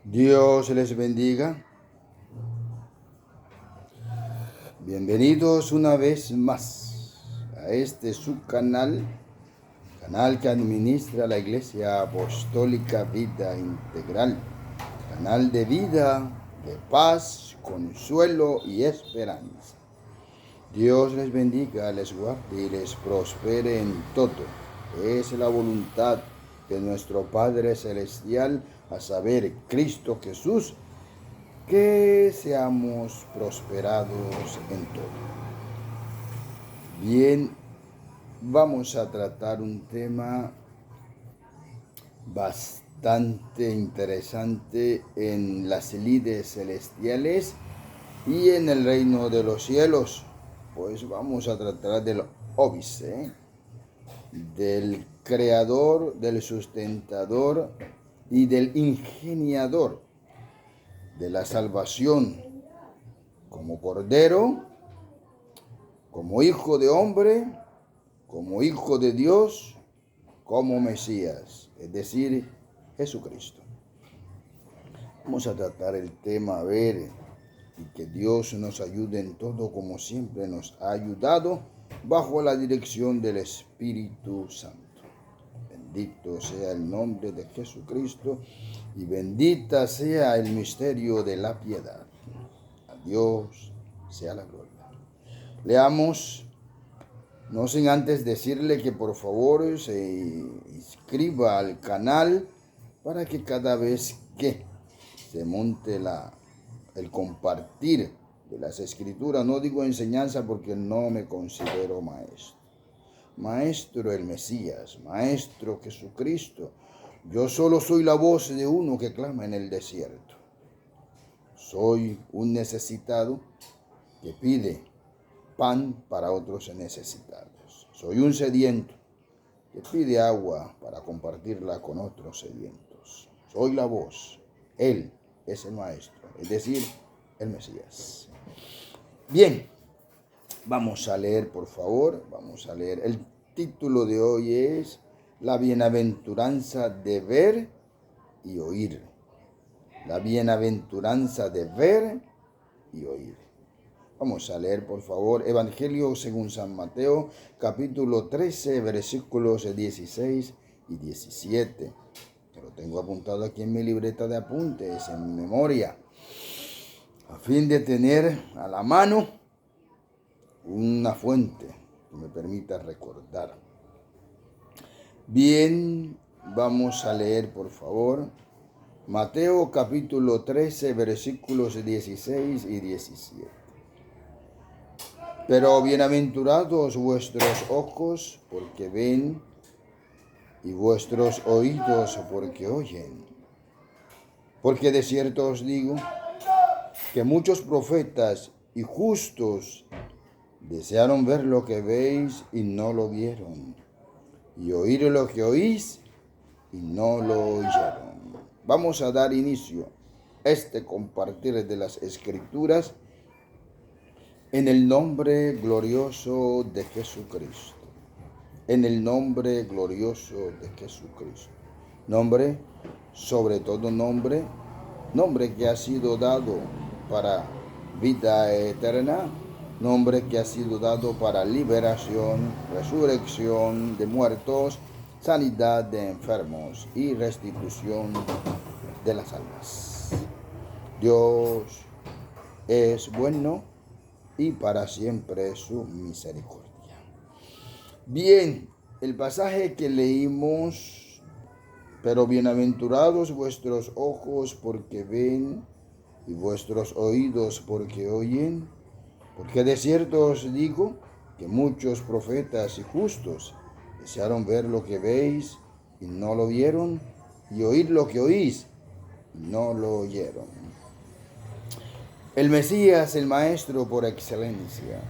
Dios les bendiga. Bienvenidos una vez más a este subcanal, canal que administra la Iglesia Apostólica Vida Integral, canal de vida, de paz, consuelo y esperanza. Dios les bendiga, les guarde y les prospere en todo. Es la voluntad de nuestro Padre Celestial, a saber, Cristo Jesús, que seamos prosperados en todo. Bien, vamos a tratar un tema bastante interesante en las lides celestiales y en el reino de los cielos. Pues vamos a tratar del óbice, del creador, del sustentador y del ingeniador de la salvación, como cordero, como hijo de hombre, como hijo de Dios, como Mesías, es decir, Jesucristo. Vamos a tratar el tema, a ver, y que Dios nos ayude en todo como siempre nos ha ayudado, bajo la dirección del Espíritu Santo. Bendito sea el nombre de Jesucristo y bendita sea el misterio de la piedad. A Dios sea la gloria. Leamos, no sin antes decirle que por favor se inscriba al canal para que cada vez que se monte el compartir de las escrituras, no digo enseñanza porque no me considero maestro. Maestro el Mesías, Maestro Jesucristo, yo solo soy la voz de uno que clama en el desierto. Soy un necesitado que pide pan para otros necesitados. Soy un sediento que pide agua para compartirla con otros sedientos. Soy la voz, Él es el Maestro, es decir, el Mesías. Bien, vamos a leer, por favor, vamos a leer. El título de hoy es La bienaventuranza de ver y oír. La bienaventuranza de ver y oír. Vamos a leer, por favor, Evangelio según San Mateo, capítulo 13, versículos 16 y 17. Lo tengo apuntado aquí en mi libreta de apuntes, en mi memoria, a fin de tener a la mano una fuente que me permita recordar. Bien, vamos a leer, por favor, Mateo capítulo 13, versículos 16 y 17. Pero bienaventurados vuestros ojos porque ven y vuestros oídos porque oyen. Porque de cierto os digo que muchos profetas y justos desearon ver lo que veis y no lo vieron, y oír lo que oís y no lo oyeron. Vamos a dar inicio a este compartir de las Escrituras en el nombre glorioso de Jesucristo. En el nombre glorioso de Jesucristo. Nombre, sobre todo nombre, nombre que ha sido dado para vida eterna, nombre que ha sido dado para liberación, resurrección de muertos, sanidad de enfermos y restitución de las almas. Dios es bueno y para siempre su misericordia. Bien, el pasaje que leímos, pero bienaventurados vuestros ojos porque ven y vuestros oídos porque oyen, porque de cierto os digo que muchos profetas y justos desearon ver lo que veis y no lo vieron, y oír lo que oís y no lo oyeron. El Mesías, el Maestro por excelencia,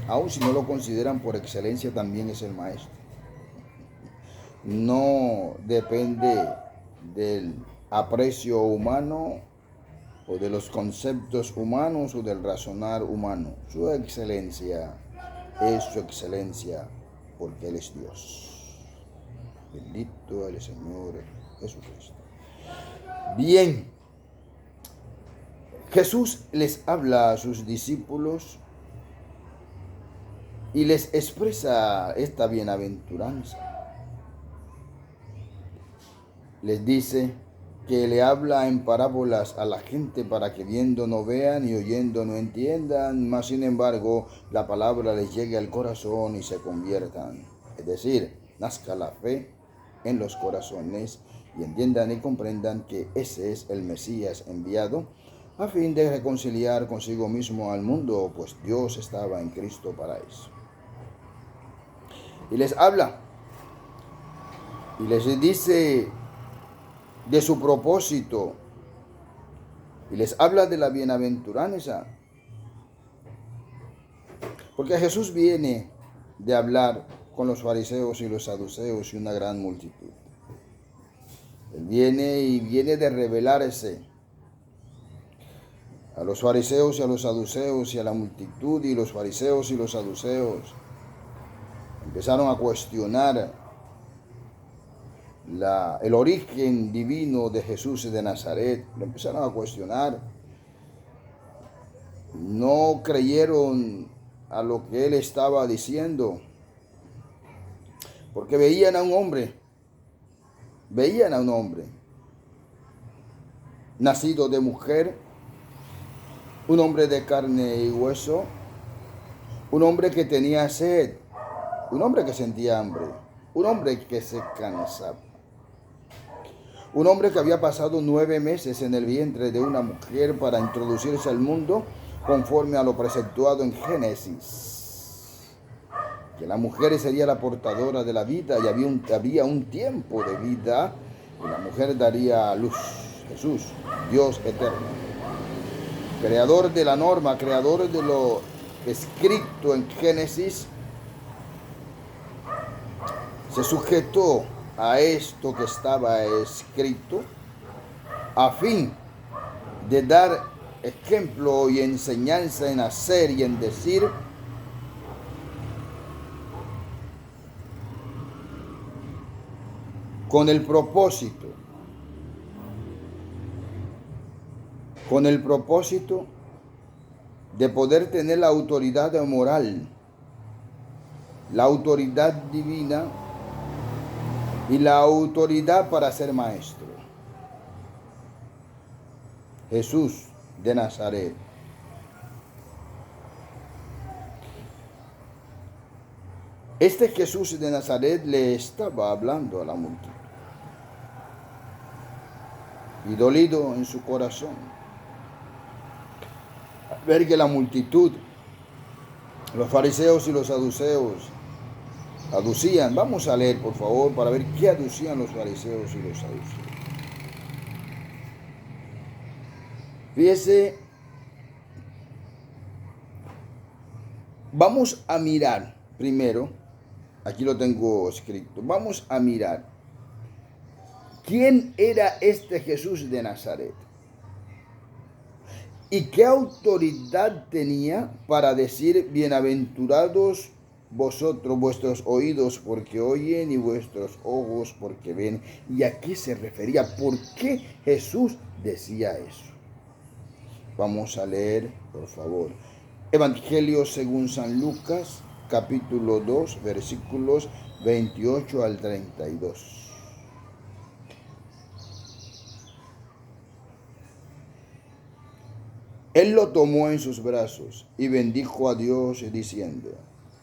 aun si no lo consideran por excelencia, también es el Maestro. No depende del aprecio humano o de los conceptos humanos o del razonar humano. Su excelencia es su excelencia porque Él es Dios. Bendito el Señor Jesucristo. Bien, Jesús les habla a sus discípulos y les expresa esta bienaventuranza. Les dice que le habla en parábolas a la gente para que viendo no vean y oyendo no entiendan, mas sin embargo la palabra les llegue al corazón y se conviertan. Es decir, nazca la fe en los corazones y entiendan y comprendan que ese es el Mesías enviado a fin de reconciliar consigo mismo al mundo, pues Dios estaba en Cristo para eso. Y les habla y les dice de su propósito y les habla de la bienaventuranza, porque Jesús viene de hablar con los fariseos y los saduceos y una gran multitud. Él viene de revelarse a los fariseos y a los saduceos y a la multitud, y los fariseos y los saduceos empezaron a cuestionar el origen divino de Jesús de Nazaret. Lo empezaron a cuestionar. No creyeron a lo que él estaba diciendo, porque veían a un hombre nacido de mujer, un hombre de carne y hueso, un hombre que tenía sed, un hombre que sentía hambre, un hombre que se cansaba. Un hombre que había pasado 9 meses en el vientre de una mujer para introducirse al mundo conforme a lo preceptuado en Génesis. Que la mujer sería la portadora de la vida y había un tiempo de vida y la mujer daría a luz. Jesús, Dios eterno, creador de la norma, creador de lo escrito en Génesis, se sujetó a esto que estaba escrito a fin de dar ejemplo y enseñanza en hacer y en decir, con el propósito de poder tener la autoridad moral, la autoridad divina y la autoridad para ser maestro. Jesús de Nazaret. Este Jesús de Nazaret le estaba hablando a la multitud y dolido en su corazón al ver que la multitud, los fariseos y los saduceos, aducían. Vamos a leer, por favor, para ver qué aducían los fariseos y los saduceos. Fíjese, vamos a mirar primero, aquí lo tengo escrito, vamos a mirar quién era este Jesús de Nazaret y qué autoridad tenía para decir: bienaventurados vosotros, vuestros oídos porque oyen y vuestros ojos porque ven. ¿Y a qué se refería? ¿Por qué Jesús decía eso? Vamos a leer, por favor. Evangelio según San Lucas, capítulo 2, versículos 28 al 32. Él lo tomó en sus brazos y bendijo a Dios diciendo: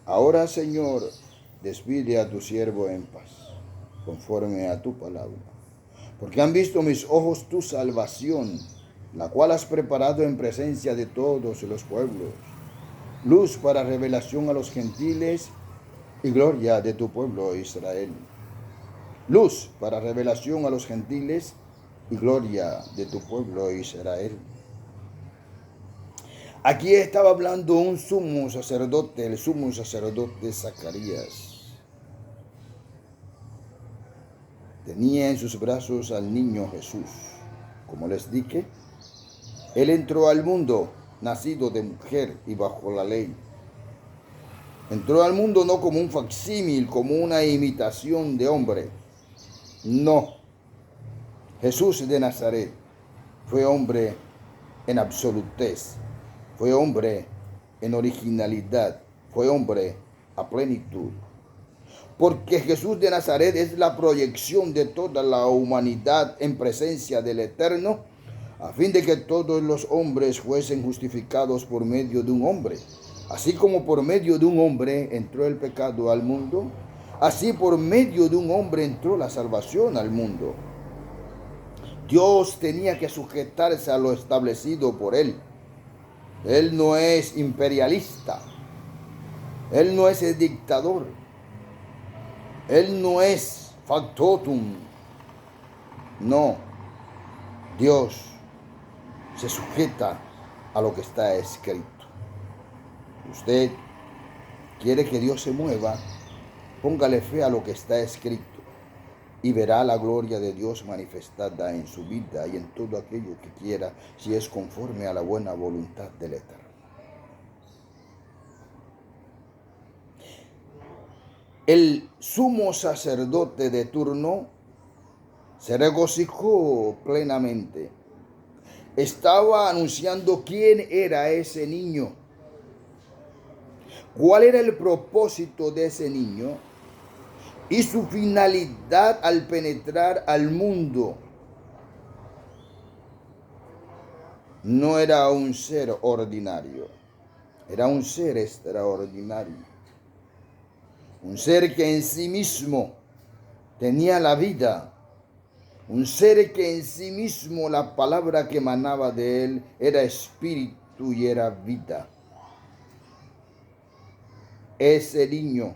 ahora, Señor, despide a tu siervo en paz, conforme a tu palabra. Porque han visto mis ojos tu salvación, la cual has preparado en presencia de todos los pueblos, luz para revelación a los gentiles y gloria de tu pueblo Israel. Luz para revelación a los gentiles y gloria de tu pueblo Israel. Aquí estaba hablando un sumo sacerdote, el sumo sacerdote Zacarías. Tenía en sus brazos al niño Jesús. Como les dije, él entró al mundo nacido de mujer y bajo la ley. Entró al mundo no como un facsímil, como una imitación de hombre. No. Jesús de Nazaret fue hombre en absolutez, fue hombre en originalidad, fue hombre a plenitud. Porque Jesús de Nazaret es la proyección de toda la humanidad en presencia del Eterno, a fin de que todos los hombres fuesen justificados por medio de un hombre. Así como por medio de un hombre entró el pecado al mundo, así por medio de un hombre entró la salvación al mundo. Dios tenía que sujetarse a lo establecido por Él. Él no es imperialista. Él no es el dictador. Él no es factotum. No. Dios se sujeta a lo que está escrito. Usted quiere que Dios se mueva, póngale fe a lo que está escrito y verá la gloria de Dios manifestada en su vida y en todo aquello que quiera, si es conforme a la buena voluntad del Eterno. El sumo sacerdote de turno se regocijó plenamente. Estaba anunciando quién era ese niño, cuál era el propósito de ese niño y su finalidad al penetrar al mundo. No era un ser ordinario, era un ser extraordinario. Un ser que en sí mismo tenía la vida. Un ser que en sí mismo la palabra que emanaba de él era espíritu y era vida. Ese niño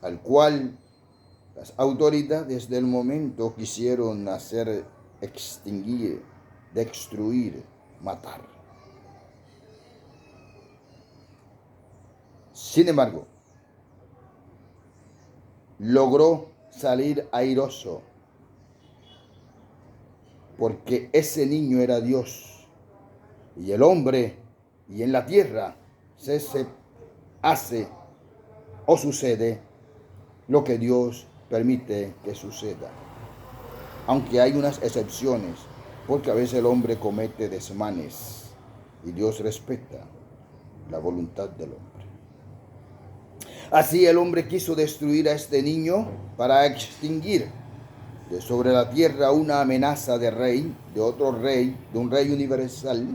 al cual las autoridades del momento quisieron hacer extinguir, destruir, matar. Sin embargo, logró salir airoso, porque ese niño era Dios, y el hombre, y en la tierra se hace o sucede lo que Dios permite que suceda, aunque hay unas excepciones, porque a veces el hombre comete desmanes, y Dios respeta la voluntad del hombre. Así el hombre quiso destruir a este niño para extinguir de sobre la tierra una amenaza de rey, de otro rey, de un rey universal,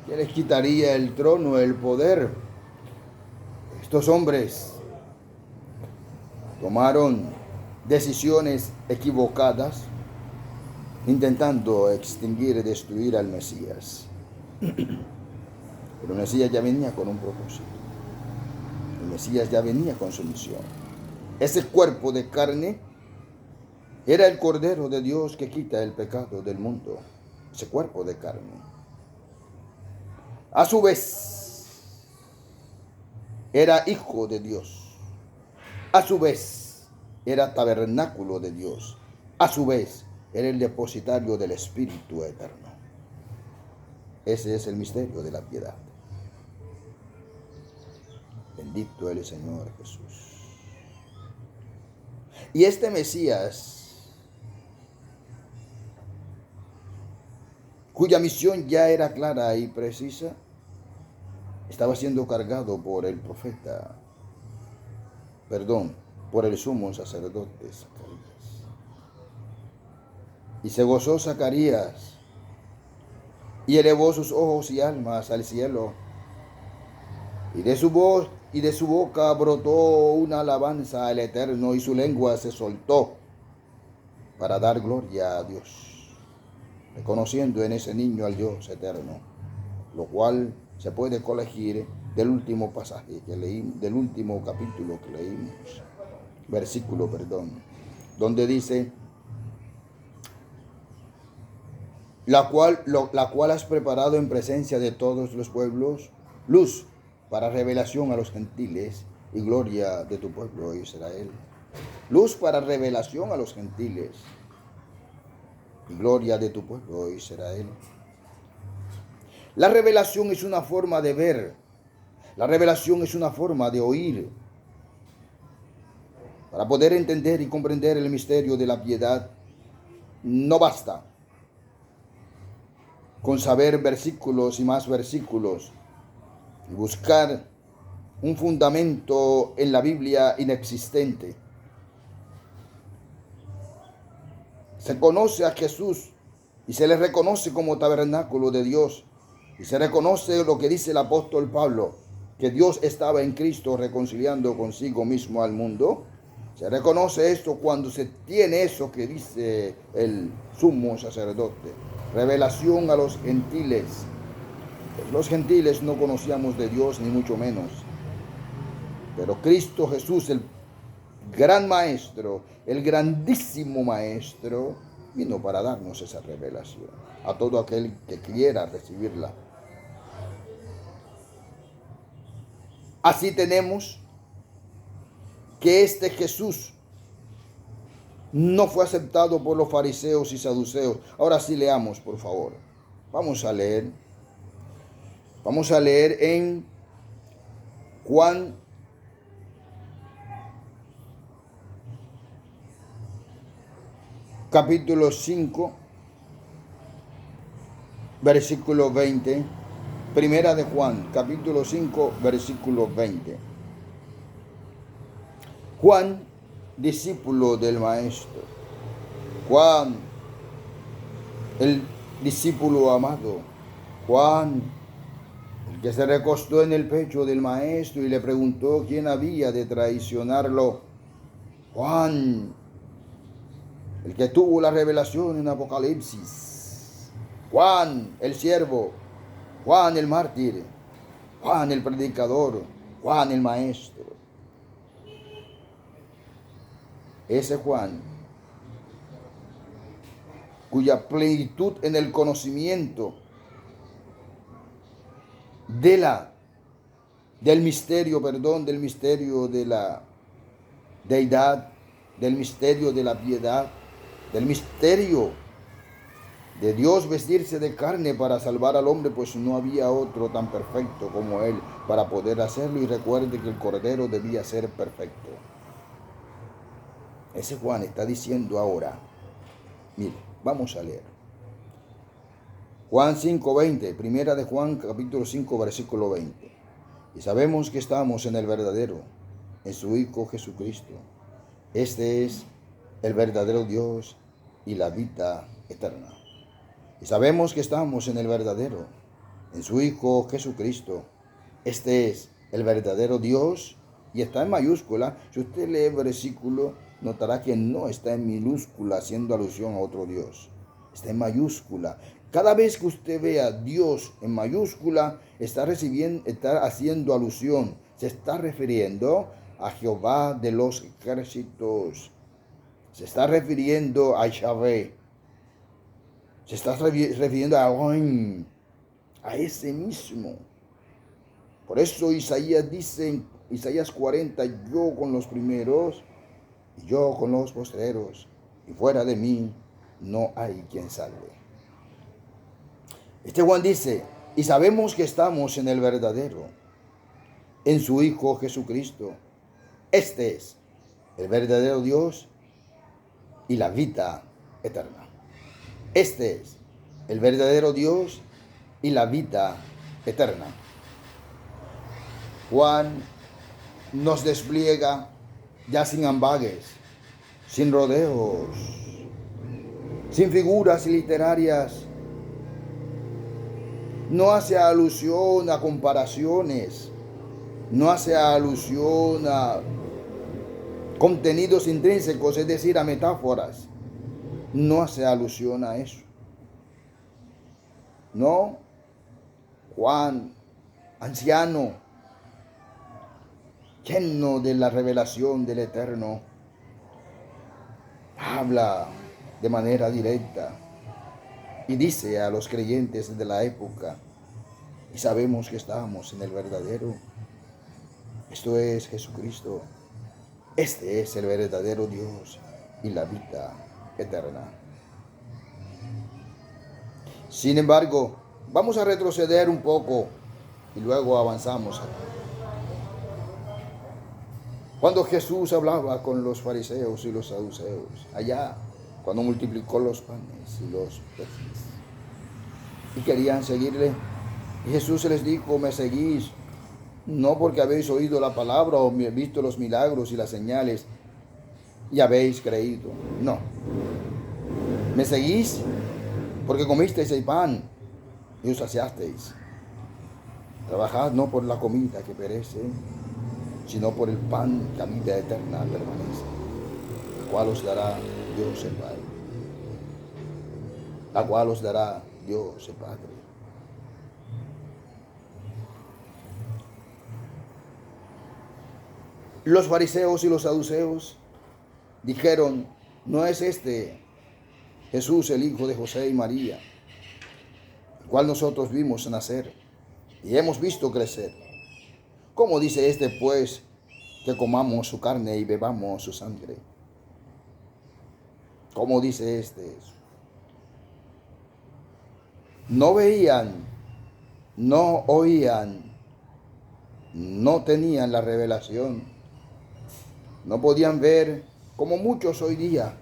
que les quitaría el trono, el poder. Estos hombres tomaron decisiones equivocadas, intentando extinguir y destruir al Mesías. Pero el Mesías ya venía con un propósito. El Mesías ya venía con su misión. Ese cuerpo de carne era el Cordero de Dios que quita el pecado del mundo. Ese cuerpo de carne. A su vez, era hijo de Dios. A su vez, era tabernáculo de Dios. A su vez, era el depositario del Espíritu Eterno. Ese es el misterio de la piedad. Bendito el Señor Jesús. Y este Mesías, cuya misión ya era clara y precisa, estaba siendo cargado por el profeta, por el sumo sacerdote Zacarías. Y se gozó Zacarías y elevó sus ojos y almas al cielo, y de su voz y de su boca brotó una alabanza al Eterno, y su lengua se soltó para dar gloria a Dios, reconociendo en ese niño al Dios eterno, lo cual se puede colegir del último pasaje que leímos, del último capítulo que leímos, versículo, donde dice: la cual has preparado en presencia de todos los pueblos, luz para revelación a los gentiles y gloria de tu pueblo Israel. Luz para revelación a los gentiles y gloria de tu pueblo Israel. La revelación es una forma de ver. La revelación es una forma de oír. Para poder entender y comprender el misterio de la piedad, no basta con saber versículos y más versículos y buscar un fundamento en la Biblia inexistente. Se conoce a Jesús y se le reconoce como tabernáculo de Dios. Y se reconoce lo que dice el apóstol Pablo, que Dios estaba en Cristo reconciliando consigo mismo al mundo. Se reconoce esto cuando se tiene eso que dice el sumo sacerdote. Revelación a los gentiles. Los gentiles no conocíamos de Dios ni mucho menos. Pero Cristo Jesús, el gran maestro, el grandísimo maestro, vino para darnos esa revelación a todo aquel que quiera recibirla. Así tenemos que este Jesús no fue aceptado por los fariseos y saduceos. Ahora sí leamos, por favor. Vamos a leer en Juan capítulo 5, versículo 20. Primera de Juan, capítulo 5, versículo 20. Juan, discípulo del Maestro. Juan, el discípulo amado. Juan, el que se recostó en el pecho del Maestro y le preguntó quién había de traicionarlo. Juan, el que tuvo la revelación en Apocalipsis. Juan, el siervo. Juan, el mártir. Juan, el predicador. Juan, el maestro. Ese Juan, cuya plenitud en el conocimiento del misterio de la deidad, del misterio de la piedad, del misterio de Dios vestirse de carne para salvar al hombre, pues no había otro tan perfecto como Él para poder hacerlo. Y recuerde que el Cordero debía ser perfecto. Ese Juan está diciendo ahora, mire, vamos a leer. Juan 5:20, primera de Juan capítulo 5, versículo 20. Y sabemos que estamos en el verdadero, en su Hijo Jesucristo. Este es el verdadero Dios y la vida eterna. Y sabemos que estamos en el verdadero, en su Hijo Jesucristo. Este es el verdadero Dios y está en mayúscula. Si usted lee el versículo, notará que no está en minúscula haciendo alusión a otro Dios. Está en mayúscula. Cada vez que usted vea Dios en mayúscula, está haciendo alusión. Se está refiriendo a Jehová de los ejércitos. Se está refiriendo a Yahvé. Se está refiriendo a Elohim, a ese mismo. Por eso Isaías dice en Isaías 40, yo con los primeros y yo con los postreros, y fuera de mí no hay quien salve. Este Juan dice, y sabemos que estamos en el verdadero, en su Hijo Jesucristo. Este es el verdadero Dios y la vida eterna. Este es el verdadero Dios y la vida eterna. Juan nos despliega ya sin ambages, sin rodeos, sin figuras literarias. No hace alusión a comparaciones, no hace alusión a contenidos intrínsecos, es decir, a metáforas. No hace alusión a eso. No, Juan, anciano, lleno de la revelación del Eterno, habla de manera directa y dice a los creyentes de la época, y sabemos que estamos en el verdadero. Esto es Jesucristo. Este es el verdadero Dios y la vida eterna. Sin embargo, vamos a retroceder un poco y luego avanzamos. Cuando Jesús hablaba con los fariseos y los saduceos, allá cuando multiplicó los panes y los peces. Y querían seguirle. Y Jesús les dijo, me seguís, no porque habéis oído la palabra o visto los milagros y las señales y habéis creído. No. Me seguís porque comisteis el pan y os saciasteis. Trabajad no por la comida que perece, sino por el pan que a vida eterna permanece, la cual os dará Dios el Padre. La cual os dará Dios el Padre. Los fariseos y los saduceos dijeron, ¿no es este Jesús el hijo de José y María, el cual nosotros vimos nacer y hemos visto crecer? ¿Cómo dice este pues que comamos su carne y bebamos su sangre? ¿Cómo dice este eso? No veían, no oían, no tenían la revelación, no podían ver como muchos hoy día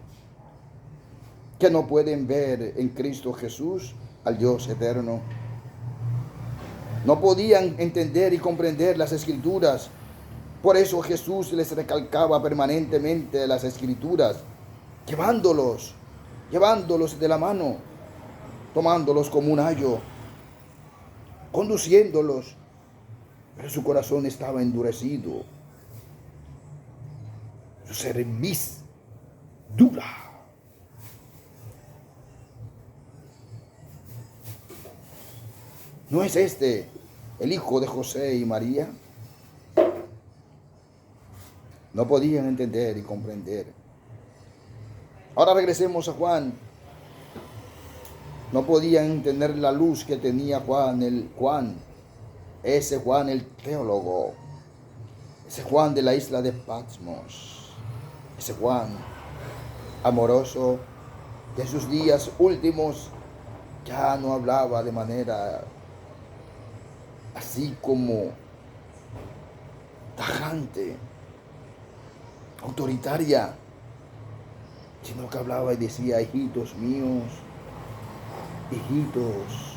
que no pueden ver en Cristo Jesús al Dios eterno. No podían entender y comprender las Escrituras. Por eso Jesús les recalcaba permanentemente las Escrituras, llevándolos de la mano, tomándolos como un ayo, conduciéndolos. Pero su corazón estaba endurecido, su cerviz dura. ¿No es este el hijo de José y María? No podían entender y comprender. Ahora regresemos a Juan. No podían entender la luz que tenía ese Juan el teólogo, ese Juan de la isla de Patmos, ese Juan amoroso que en sus días últimos ya no hablaba de manera así como tajante, autoritaria, sino que hablaba y decía, hijitos míos, hijitos.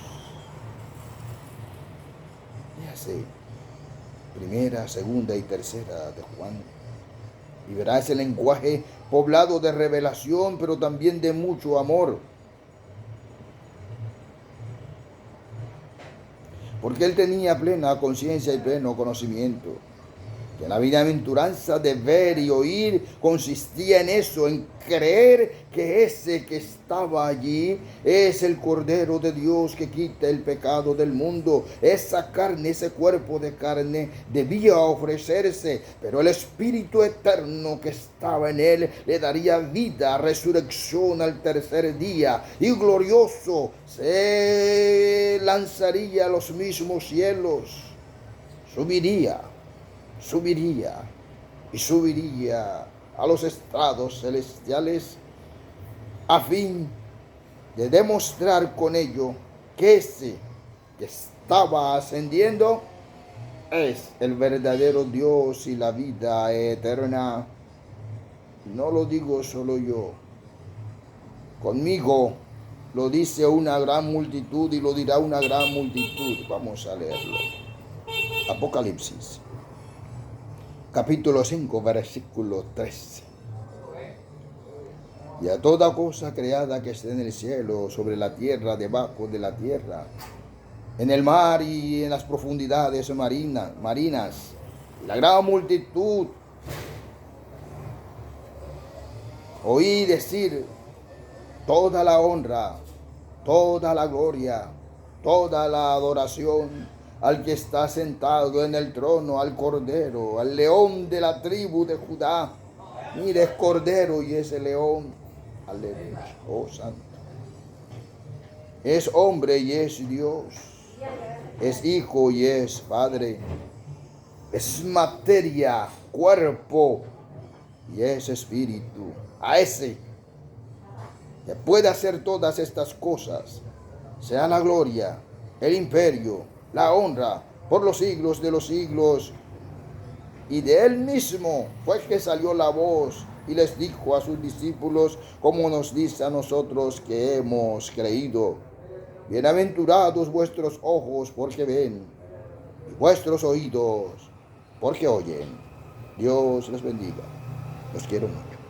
Léase primera, segunda y tercera de Juan. Y verás el lenguaje poblado de revelación, pero también de mucho amor. Porque él tenía plena conciencia y pleno conocimiento. Que la bienaventuranza de ver y oír consistía en eso, en creer que ese que estaba allí es el Cordero de Dios que quita el pecado del mundo. Esa carne, ese cuerpo de carne debía ofrecerse, pero el Espíritu eterno que estaba en él le daría vida, resurrección al tercer día, y glorioso se lanzaría a los mismos cielos, subiría a los estrados celestiales a fin de demostrar con ello que ese que estaba ascendiendo es el verdadero Dios y la vida eterna. No lo digo solo yo, conmigo lo dice una gran multitud y lo dirá una gran multitud. Vamos a leerlo. Apocalipsis capítulo 5, versículo 13. Y a toda cosa creada que esté en el cielo, sobre la tierra, debajo de la tierra, en el mar y en las profundidades marinas, la gran multitud, oí decir, toda la honra, toda la gloria, toda la adoración al que está sentado en el trono, al Cordero, al León de la tribu de Judá. Mire, es Cordero y es el León. Aleluya, oh Santo. Es hombre y es Dios. Es hijo y es padre. Es materia, cuerpo y es espíritu. A ese que puede hacer todas estas cosas, sea la gloria, el imperio, la honra por los siglos de los siglos. Y de él mismo fue que salió la voz y les dijo a sus discípulos, como nos dice a nosotros que hemos creído: bienaventurados vuestros ojos porque ven, y vuestros oídos porque oyen. Dios les bendiga. Los quiero mucho.